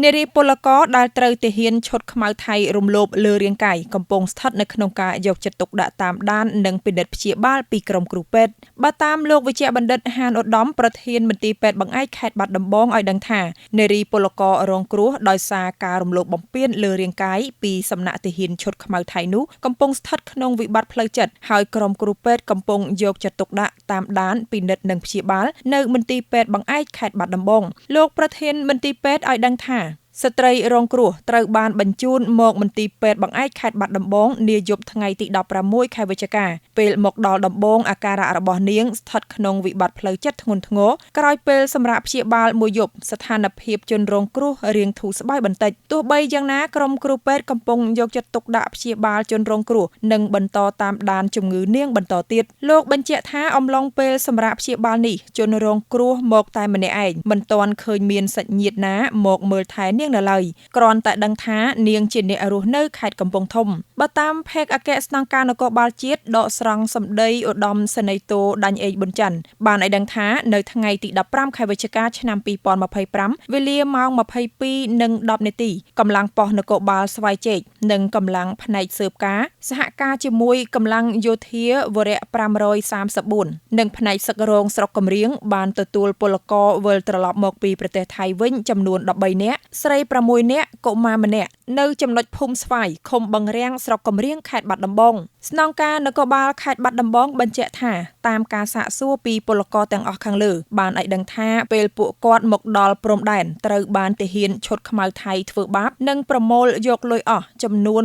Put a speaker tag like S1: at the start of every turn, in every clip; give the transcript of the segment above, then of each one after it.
S1: នារីពលករដែលត្រូវទាហានឈុតខ្មៅថៃរំលោភលើរាងកាយកំពុងស្ថិតនៅក្នុងការយកចិត្តទុកដាក់តាមដាននិងពិនិត្យព្យាបាលពីក្រុមគ្រូពេទ្យបើតាមលោកវិជ្ជបណ្ឌិតហានឧត្តមប្រធានមន្ទីរពេទ្យបង្អែកខេត្តបាត់ដំបងឲ្យដឹងថានារីពលកររងគ្រោះដោយសារការរំលោភបំពានលើរាងកាយពីសំណាក់ទាហានឈុតខ្មៅថៃនោះកំពុងស្ថិតក្នុងវិបត្តិផ្លូវចិត្តហើយក្រុមគ្រូពេទ្យកំពុងយកចិត្តទុកដាក់តាមដានពិនិត្យនិងព្យាបាលនៅមន្ទីរពេទ្យបង្អែកខេត្តបាត់ដំបងលោកប្រធានមន្ទីរពេទ្យឲ្យដឹងថាស្ត្រីរងគ្រោះត្រូវបានបញ្ជូនមកមន្ទីរពេទ្យបង្អែកខេត្តបាត់ដំបងនាយប់ថ្ងៃទី16ខែវិច្ឆិកាពេលមកដល់ដំបងអាការៈរបស់នាងស្ថិតក្នុងវិបត្តិផ្លូវចិត្តធ្ងន់ធ្ងរក្រោយពេលសម្រាប់ព្យាបាលមួយយប់ស្ថានភាពជនរងគ្រោះរាងធូរស្បើយបន្តិចទោះបីយ៉ាងណាក្រុមគ្រូពេទ្យកំពុងយកចិត្តទុកដាក់ព្យាបាលជនរងគ្រោះនិងបន្តតាមដានជំងឺនាងបន្តទៀតលោកបញ្ជាក់ថាអំឡុងពេលសម្រាប់ព្យាបាលនេះជនរងគ្រោះមកតែម្នាក់ឯងមិនទាន់ឃើញមានសាច់ញាតិណាមកមើលថែនាងនៅឡើយគ្រាន់តែដឹងថានាងជាអ្នករស់នៅខេត្តកំពង់ធំបើតាមភេកអគ្គស្នងការនគរបាលជាតិដកស្រង់សម្ដីឧត្តមសេនីយ៍តូដាញ់អេកប៊ុនច័ន្ទបានឲ្យដឹងថានៅថ្ងៃទី15ខែវិច្ឆិកាឆ្នាំ2025វេលាម៉ោង 22:10 នាទីកម្លាំងប៉ុស្តិ៍នគរបាលស្វាយជែកនិងកម្លាំងផ្នែកស៊ើបការសហការជាមួយកម្លាំងយោធាវរៈ534និងផ្នែកសឹករងស្រុកកំរៀងបានទទួលពលករវិលត្រឡប់មកពីប្រទេសថៃវិញចំនួន13នាក់ស្រី6នាក់កុមារម្នាក់នៅចំណុចភូមិស្វាយឃុំបឹងរាំងស្រុកកំរៀងខេត្តបាត់ដំបងស្នងការនគរបាលខេត្តបាត់ដំបងបញ្ជាក់ថាតាមការសាកសួរពីពលករទាំងអស់ខាងលើបានឲ្យដឹងថាពេលពួកគាត់មកដល់ព្រំដែនត្រូវបានទាហានឈុតខ្មៅថៃធ្វើបាបនិងប្រមូលយកលុយអស់ចំនួន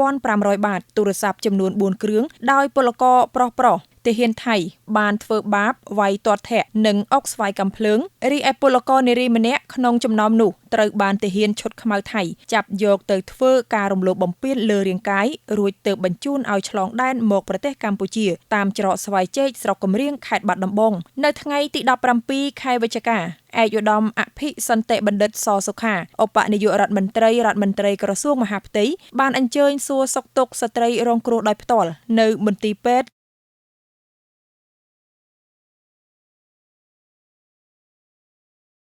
S1: 6,500 បាតទូរស័ព្ទចំនួន4គ្រឿងដោយពលករប្រុសទាហានថៃបានធ្វើបាបវាយទាត់ធាក់និងអុកស្វាយកំភ្លើងរីឯពលករនារីម្នាក់ក្នុងចំណោមនោះត្រូវបានទាហានឈុតខ្មៅថៃចាប់យកទៅធ្វើការរំលោភបំពានលើរាងកាយរួចទើបបញ្ជូនឲ្យឆ្លងដែនមកប្រទេសកម្ពុជាតាមច្រកស្វាយជែកស្រុកកំរៀងខេត្តបាត់ដំបងនៅថ្ងៃទី17ខែវិច្ឆិកាឯកឧត្តមអភិសន្តិបណ្ឌិតសសុខាឧបនាយករដ្ឋមន្ត្រីក្រសួងមហាផ្ទៃបានអញ្ជើញសួរសុខទុក្ខស្ត្រីរងគ្រោះដោយផ្ទាល់នៅមន្ទីរពេទ្យ